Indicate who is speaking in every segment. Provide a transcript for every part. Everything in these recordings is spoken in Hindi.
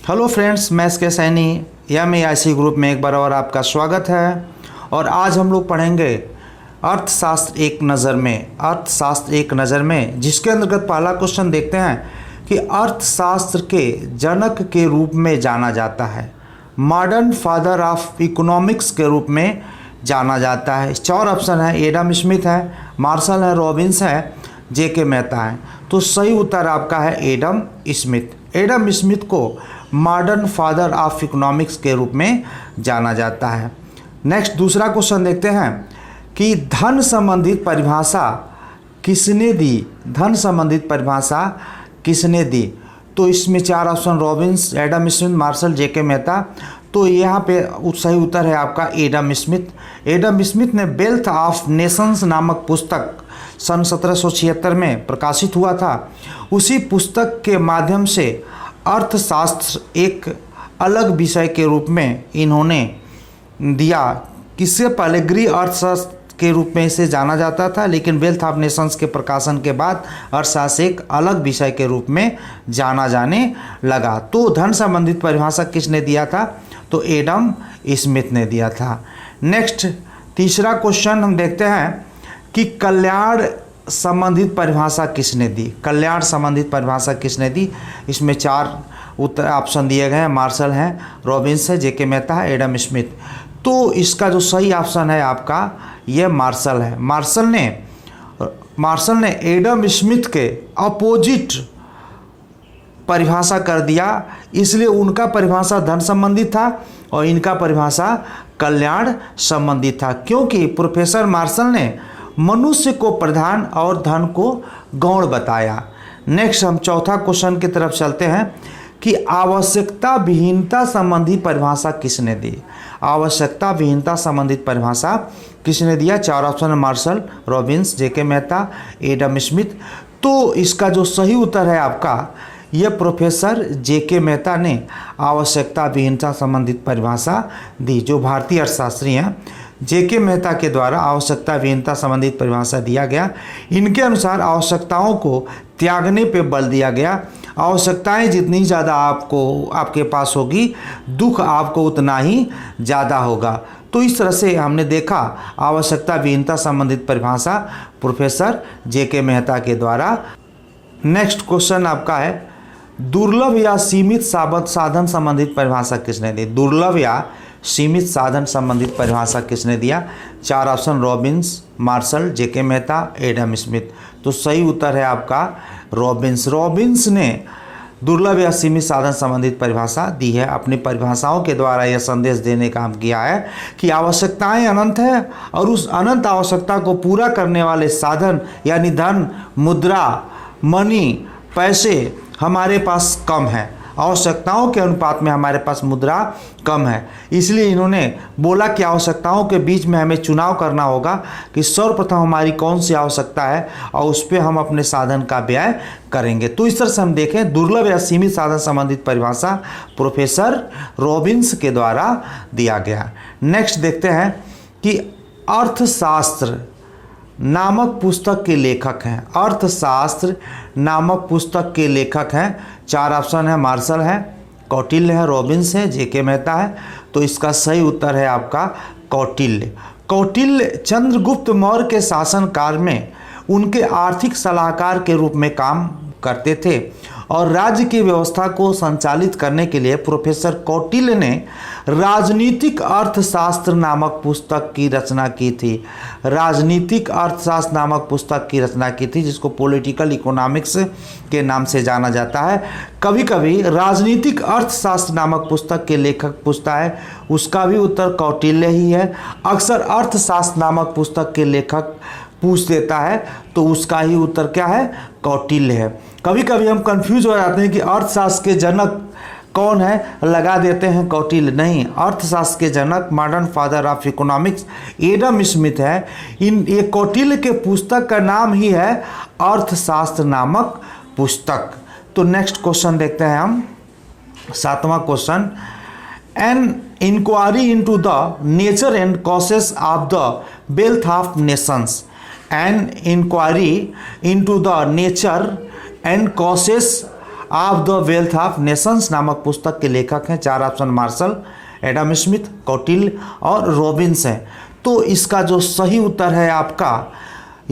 Speaker 1: हेलो फ्रेंड्स, मैं एस के सैनी MAIC ग्रुप में एक बार और आपका स्वागत है। और आज हम लोग पढ़ेंगे अर्थशास्त्र एक नज़र में। अर्थशास्त्र एक नज़र में जिसके अंतर्गत पहला क्वेश्चन देखते हैं कि अर्थशास्त्र के जनक के रूप में जाना जाता है, मॉडर्न फादर ऑफ इकोनॉमिक्स के रूप में जाना जाता है। चार ऑप्शन है, एडम स्मिथ है, मार्शल है, रॉबिन्स है, JK मेहता है। तो सही उत्तर आपका है एडम स्मिथ। एडम स्मिथ को मॉडर्न फादर ऑफ इकोनॉमिक्स के रूप में जाना जाता है। नेक्स्ट दूसरा क्वेश्चन देखते हैं कि धन संबंधित परिभाषा किसने दी। धन संबंधित परिभाषा किसने दी। तो इसमें चार option, Robbins, Adam Smith, Marshall, JK Mehta. तो यहाँ पे सही उत्तर है आपका एडम स्मिथ। एडम स्मिथ ने वेल्थ ऑफ नेशंस नामक पुस्तक सन 1776 में प्रकाशित हुआ था। उसी पुस्तक के माध्यम से अर्थशास्त्र एक अलग विषय के रूप में इन्होंने दिया। किससे पहले गृह अर्थशास्त्र के रूप में इसे जाना जाता था, लेकिन वेल्थ ऑफ नेशंस के प्रकाशन के बाद अर्थशास्त्र एक अलग विषय के रूप में जाना जाने लगा। तो धन संबंधित परिभाषा किसने दिया था? तो एडम स्मिथ ने दिया था। नेक्स्ट तीसरा क्वेश्चन हम देखते हैं कि कल्याण संबंधित परिभाषा किसने दी। कल्याण संबंधित परिभाषा किसने दी। इसमें चार उत्तर ऑप्शन दिए गए हैं, मार्शल हैं, रॉबिन्स है, JK मेहता है, एडम स्मिथ। तो इसका जो सही ऑप्शन है आपका ये मार्शल है। मार्शल ने एडम स्मिथ के अपोजिट परिभाषा कर दिया, इसलिए उनका परिभाषा धन संबंधित था और इनका परिभाषा कल्याण संबंधित था, क्योंकि प्रोफेसर मार्शल ने मनुष्य को प्रधान और धन को गौण बताया। नेक्स्ट हम चौथा क्वेश्चन की तरफ चलते हैं कि आवश्यकता विहीनता संबंधी परिभाषा किसने दी। आवश्यकता विहीनता संबंधित परिभाषा किसने दिया? चार option, Marshall, Robbins, JK Mehta, Adam Smith. तो इसका जो सही उत्तर है आपका यह प्रोफेसर JK मेहता ने आवश्यकता विहीनता संबंधित परिभाषा दी। जो भारतीय अर्थशास्त्री हैं JK मेहता के द्वारा आवश्यकता विहीनता संबंधित परिभाषा दिया गया। इनके अनुसार आवश्यकताओं को त्यागने पे बल दिया गया। आवश्यकताएं जितनी ज़्यादा आपके पास होगी, दुख आपको उतना ही ज़्यादा होगा। तो इस तरह से हमने देखा आवश्यकता विहीनता संबंधित परिभाषा प्रोफेसर JK मेहता के द्वारा। नेक्स्ट क्वेश्चन आपका है दुर्लभ या सीमित साधन संबंधित परिभाषा किसने दी। दुर्लभ या सीमित साधन संबंधित परिभाषा किसने दिया? चार option, Robbins, Marshall, JK Mehta, Adam Smith. तो सही उत्तर है आपका रॉबिन्स। रॉबिन्स ने दुर्लभ या सीमित साधन संबंधित परिभाषा दी है। अपनी परिभाषाओं के द्वारा यह संदेश देने का काम किया है कि आवश्यकताएं अनंत है और उस अनंत आवश्यकता को पूरा करने वाले साधन यानी धन, मुद्रा, मनी, पैसे हमारे पास कम है। आवश्यकताओं के अनुपात में हमारे पास मुद्रा कम है, इसलिए इन्होंने बोला कि आवश्यकताओं के बीच में हमें चुनाव करना होगा कि सर्वप्रथम हमारी कौन सी आवश्यकता है और उस पर हम अपने साधन का व्यय करेंगे। तो इस तरह से हम देखें दुर्लभ या सीमित साधन संबंधित परिभाषा प्रोफेसर रॉबिन्स के द्वारा दिया गया। नेक्स्ट देखते हैं कि अर्थशास्त्र नामक पुस्तक के लेखक हैं। अर्थशास्त्र नामक पुस्तक के लेखक हैं। चार ऑप्शन है, मार्शल है, कौटिल्य है, रॉबिन्स है, JK मेहता है। तो इसका सही उत्तर है आपका कौटिल्य। कौटिल्य चंद्रगुप्त मौर्य के शासनकाल में उनके आर्थिक सलाहकार के रूप में काम करते थे और राज्य की व्यवस्था को संचालित करने के लिए प्रोफेसर कौटिल्य ने राजनीतिक अर्थशास्त्र नामक पुस्तक की रचना की थी। राजनीतिक अर्थशास्त्र नामक पुस्तक की रचना की थी, जिसको पॉलिटिकल इकोनॉमिक्स के नाम से जाना जाता है। कभी कभी राजनीतिक अर्थशास्त्र नामक पुस्तक के लेखक पूछता है, उसका भी उत्तर कौटिल्य ही है। अक्सर अर्थशास्त्र नामक पुस्तक के लेखक पूछ देता है तो उसका ही उत्तर क्या है? कौटिल्य है। कभी कभी हम कंफ्यूज हो जाते हैं कि अर्थशास्त्र के जनक कौन है, लगा देते हैं कौटिल्य। नहीं, अर्थशास्त्र के जनक modern father of economics Adam Smith है। ये कौटिल्य के पुस्तक का नाम ही है अर्थशास्त्र नामक पुस्तक। तो नेक्स्ट क्वेश्चन देखते हैं हम, सातवां question, an inquiry into the nature and causes of the wealth of nations. an inquiry into the nature and causes of the wealth of Nations नामक पुस्तक के लेखक हैं? 4 option Marshall, Adam Smith, Kautilya और रॉबिन्स हैं। तो इसका जो सही उत्तर है आपका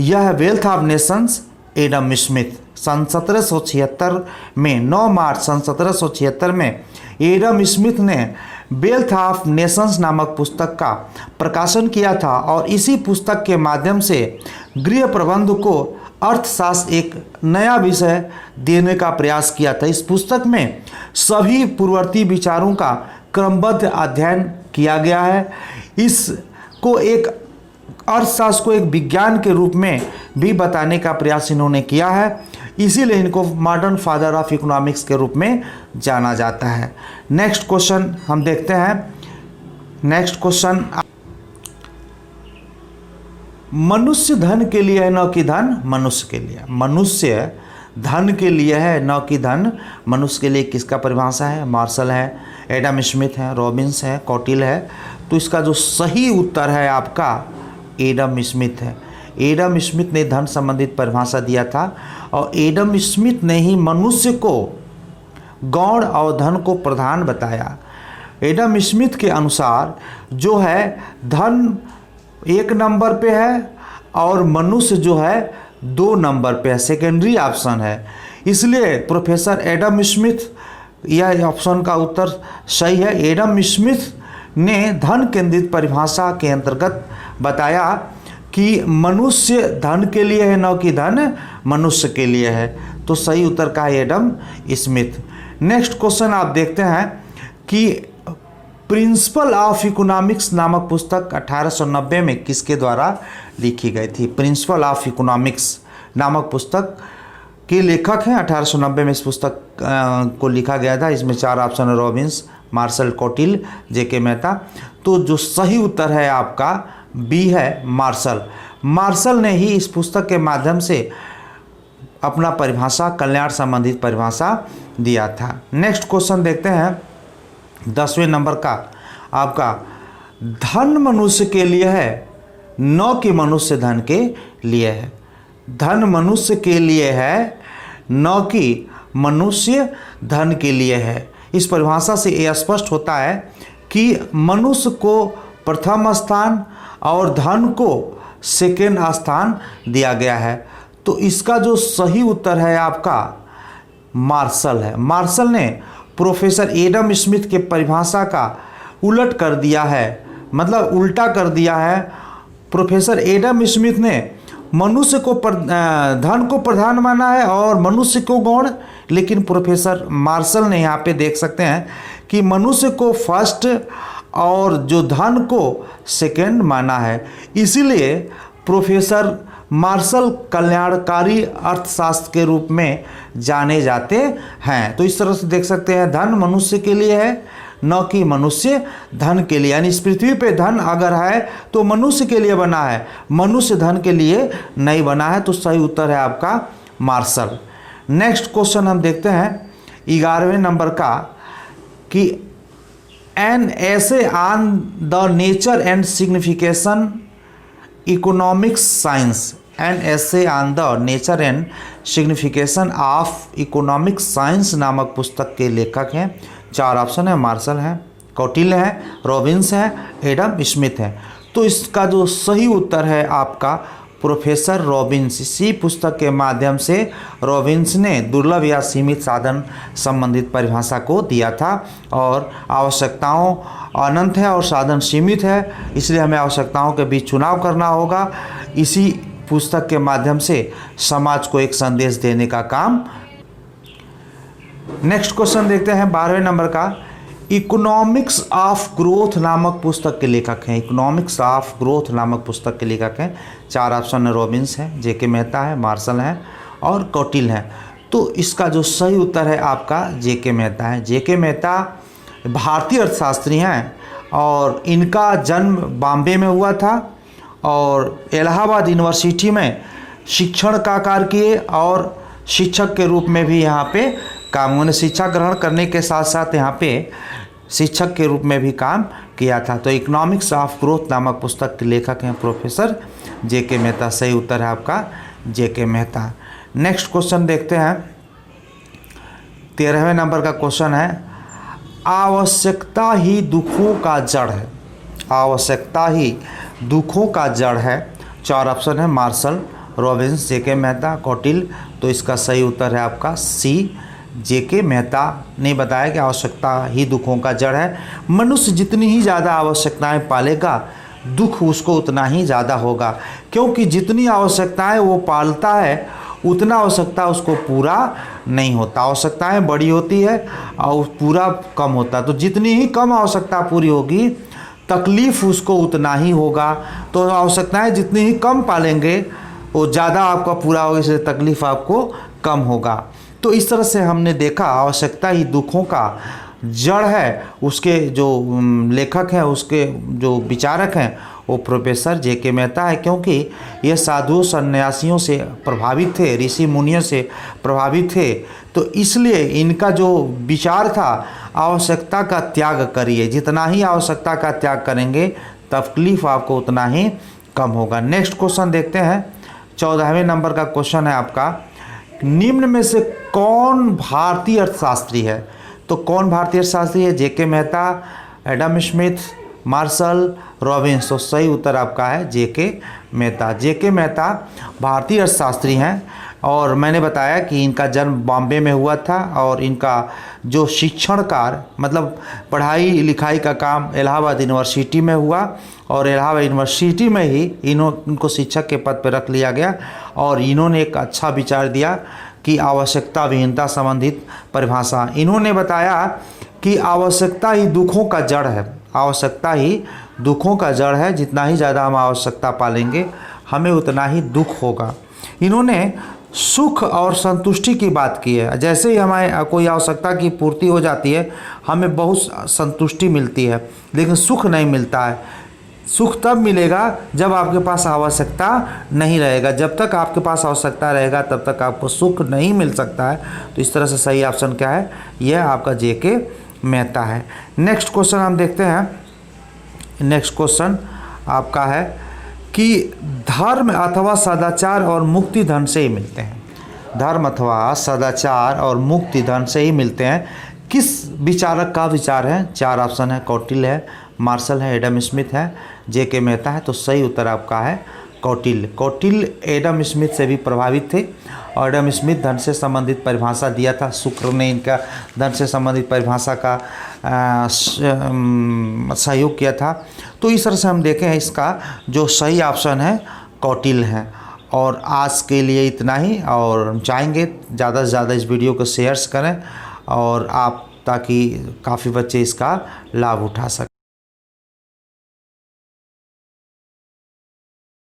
Speaker 1: यह Wealth of Nations, Adam Smith. सन 1776 में 9 मार्च सन 1776 में एडम स्मिथ ने वेल्थ ऑफ नेशंस नामक पुस्तक का प्रकाशन किया था और इसी पुस्तक के माध्यम से गृह प्रबंध को अर्थशास्त्र एक नया विषय देने का प्रयास किया था। इस पुस्तक में सभी पूर्ववर्ती विचारों का क्रमबद्ध अध्ययन किया गया है। इसको एक अर्थशास्त्र को एक विज्ञान के रूप में भी बताने का प्रयास इन्होंने किया है, इसीलिए इनको मॉडर्न फादर ऑफ इकोनॉमिक्स के रूप में जाना जाता है। नेक्स्ट क्वेश्चन हम देखते हैं। नेक्स्ट क्वेश्चन, मनुष्य धन के लिए है न कि धन मनुष्य के लिए? मनुष्य धन के लिए है न कि धन मनुष्य के लिए, किसका परिभाषा है? मार्शल है, एडम स्मिथ है, रॉबिन्स है, कौटिल्य है। तो इसका जो सही उत्तर है आपका एडम स्मिथ है। एडम स्मिथ ने धन संबंधित परिभाषा दिया था और एडम स्मिथ ने ही मनुष्य को गौण और धन को प्रधान बताया। एडम स्मिथ के अनुसार जो है धन 1 नंबर पे है और मनुष्य जो है 2 नंबर पे है, सेकेंडरी ऑप्शन है। इसलिए प्रोफेसर एडम स्मिथ, यह ऑप्शन का उत्तर सही है। एडम स्मिथ ने धन केंद्रित परिभाषा के अंतर्गत बताया कि मनुष्य धन के लिए है न कि धन मनुष्य के लिए है। तो सही उत्तर का है एडम स्मिथ। नेक्स्ट क्वेश्चन आप देखते हैं कि प्रिंसिपल ऑफ इकोनॉमिक्स नामक पुस्तक 1890 में किसके द्वारा लिखी गई थी? प्रिंसिपल ऑफ इकोनॉमिक्स नामक पुस्तक के लेखक हैं। 1890 में इस पुस्तक को लिखा गया था। इसमें 4 ऑप्शन है, रॉबिन्स, मार्शल, कौटिल्य, जेके मेहता। तो जो सही उत्तर है आपका बी है, मार्शल। मार्शल ने ही इस पुस्तक के माध्यम से अपना परिभाषा, कल्याण संबंधित परिभाषा दिया था। नेक्स्ट क्वेश्चन देखते हैं 10वें नंबर का आपका, धन मनुष्य के लिए है न कि मनुष्य धन के लिए है? धन मनुष्य के लिए है न कि मनुष्य धन के लिए है। इस परिभाषा से यह स्पष्ट होता है कि मनुष्य को प्रथम स्थान और धन को सेकेंड स्थान दिया गया है। तो इसका जो सही उत्तर है आपका मार्शल है। मार्शल ने प्रोफेसर एडम स्मिथ के परिभाषा का उलट कर दिया है, मतलब उल्टा कर दिया है। प्रोफेसर एडम स्मिथ ने मनुष्य को धन को प्रधान माना है और मनुष्य को गौण, लेकिन प्रोफेसर मार्शल ने यहाँ पे देख सकते हैं कि मनुष्य को फर्स्ट और जो धन को सेकंड माना है। इसीलिए प्रोफेसर मार्शल कल्याणकारी अर्थशास्त्र के रूप में जाने जाते हैं। तो इस तरह से देख सकते हैं धन मनुष्य के लिए है न कि मनुष्य धन के लिए। यानी इस पृथ्वी पे धन अगर है तो मनुष्य के लिए बना है, मनुष्य धन के लिए नहीं बना है। तो सही उत्तर है आपका मार्शल। नेक्स्ट क्वेश्चन हम देखते हैं 11वें नंबर का कि an essay on the nature and signification economics science. An essay on the nature and signification of economics science नामक पुस्तक के लेखक हैं। 4 ऑप्शन है, मार्शल हैं, कौटिल्य हैं, रॉबिन्स हैं, एडम स्मिथ हैं। तो इसका जो सही उत्तर है आपका प्रोफेसर रॉबिन्स। इसी पुस्तक के माध्यम से रॉबिन्स ने दुर्लभ या सीमित साधन संबंधित परिभाषा को दिया था। और आवश्यकताओं अनंत है और साधन सीमित है, इसलिए हमें आवश्यकताओं के बीच चुनाव करना होगा। इसी पुस्तक के माध्यम से समाज को एक संदेश देने का काम। नेक्स्ट क्वेश्चन देखते हैं 12वें नंबर का, इकोनॉमिक्स ऑफ ग्रोथ नामक पुस्तक के लेखक हैं। इकोनॉमिक्स ऑफ ग्रोथ नामक पुस्तक के लेखक हैं। 4 ऑप्शन है, रॉबिन्स है, जेके मेहता है, मार्शल है और कौटिल्य है। तो इसका जो सही उत्तर है आपका जेके मेहता है। जेके मेहता भारतीय अर्थशास्त्री हैं और इनका जन्म बॉम्बे में हुआ था और इलाहाबाद यूनिवर्सिटी में शिक्षण का कार्य किए और शिक्षक के रूप में भी यहाँ पे काम, उन्होंने शिक्षा ग्रहण करने के साथ साथ यहाँ पे शिक्षक के रूप में भी काम किया था। तो इकोनॉमिक्स ऑफ ग्रोथ नामक पुस्तक के लेखक हैं प्रोफेसर जेके मेहता। सही उत्तर है आपका जेके मेहता। नेक्स्ट क्वेश्चन देखते हैं 13वें नंबर का क्वेश्चन है, आवश्यकता ही दुखों का जड़ है। आवश्यकता ही दुखों का जड़ है। 4 ऑप्शन है, मार्शल, रॉबिन्स, जेके मेहता, कौटिल्य। तो इसका सही उत्तर है आपका सी, जेके मेहता ने बताया कि आवश्यकता ही दुखों का जड़ है। मनुष्य जितनी ही ज़्यादा आवश्यकताएं पालेगा, दुख उसको उतना ही ज़्यादा होगा, क्योंकि जितनी आवश्यकताएं वो पालता है उतना आवश्यकता उसको पूरा नहीं होता। आवश्यकताएं बड़ी होती है और पूरा कम होता है। तो जितनी ही कम आवश्यकता पूरी होगी, तकलीफ़ उसको उतना ही होगा। तो आवश्यकताएं जितनी ही कम पालेंगे वो ज़्यादा आपका पूरा होगा, इसलिए तकलीफ़ आपको कम होगा। तो इस तरह से हमने देखा आवश्यकता ही दुखों का जड़ है। उसके जो लेखक हैं, उसके जो विचारक हैं, वो प्रोफेसर जेके मेहता है, क्योंकि ये साधुओं सन्यासियों से प्रभावित थे, ऋषि मुनियों से प्रभावित थे। तो इसलिए इनका जो विचार था, आवश्यकता का त्याग करिए, जितना ही आवश्यकता का त्याग करेंगे तकलीफ आपको उतना ही कम होगा। नेक्स्ट क्वेश्चन देखते हैं। 14वें नंबर का क्वेश्चन है आपका, निम्न में से कौन भारतीय अर्थशास्त्री है? तो कौन भारतीय अर्थशास्त्री है? JK Mehta, Adam Smith, Marshall, Robbins. तो सही उत्तर आपका है जेके मेहता। जेके मेहता भारतीय अर्थशास्त्री हैं और मैंने बताया कि इनका जन्म बॉम्बे में हुआ था और इनका जो शिक्षण कार्य मतलब पढ़ाई लिखाई का काम इलाहाबाद यूनिवर्सिटी में हुआ और इलाहाबाद यूनिवर्सिटी में ही इनको शिक्षक के पद पर रख लिया गया और इन्होंने एक अच्छा विचार दिया कि आवश्यकता विहीनता संबंधित परिभाषा। इन्होंने बताया कि आवश्यकता ही दुखों का जड़ है। आवश्यकता ही दुखों का जड़ है। जितना ही ज़्यादा हम आवश्यकता पालेंगे हमें उतना ही दुख होगा। इन्होंने सुख और संतुष्टि की बात की है। जैसे ही हमारे कोई आवश्यकता की पूर्ति हो जाती है हमें बहुत संतुष्टि मिलती है, लेकिन सुख नहीं मिलता है। सुख तब मिलेगा जब आपके पास आवश्यकता नहीं रहेगा। जब तक आपके पास आवश्यकता रहेगा तब तक आपको सुख नहीं मिल सकता है। तो इस तरह से सही ऑप्शन क्या है? यह आपका जेके मेहता है। नेक्स्ट क्वेश्चन हम देखते हैं। नेक्स्ट क्वेश्चन आपका है कि धर्म अथवा सदाचार और मुक्ति धन से ही मिलते हैं। धर्म अथवा सदाचार और मुक्ति धन से ही मिलते हैं। किस विचारक का विचार है? 4 ऑप्शन है, कौटिल्य है, मार्शल है, एडम स्मिथ है, जेके मेहता है। तो सही उत्तर आपका है कौटिल्य। कौटिल्य एडम स्मिथ से भी प्रभावित थे और एडम स्मिथ धन से संबंधित परिभाषा दिया था। शुक्र ने इनका धन से संबंधित परिभाषा का सहयोग किया था। तो इस तरह से हम देखें इसका जो सही ऑप्शन है कौटिल्य है। और आज के लिए इतना ही, और हम चाहेंगे ज़्यादा से ज़्यादा इस वीडियो को शेयर्स करें और आप, ताकि काफ़ी बच्चे इसका लाभ उठा सकें।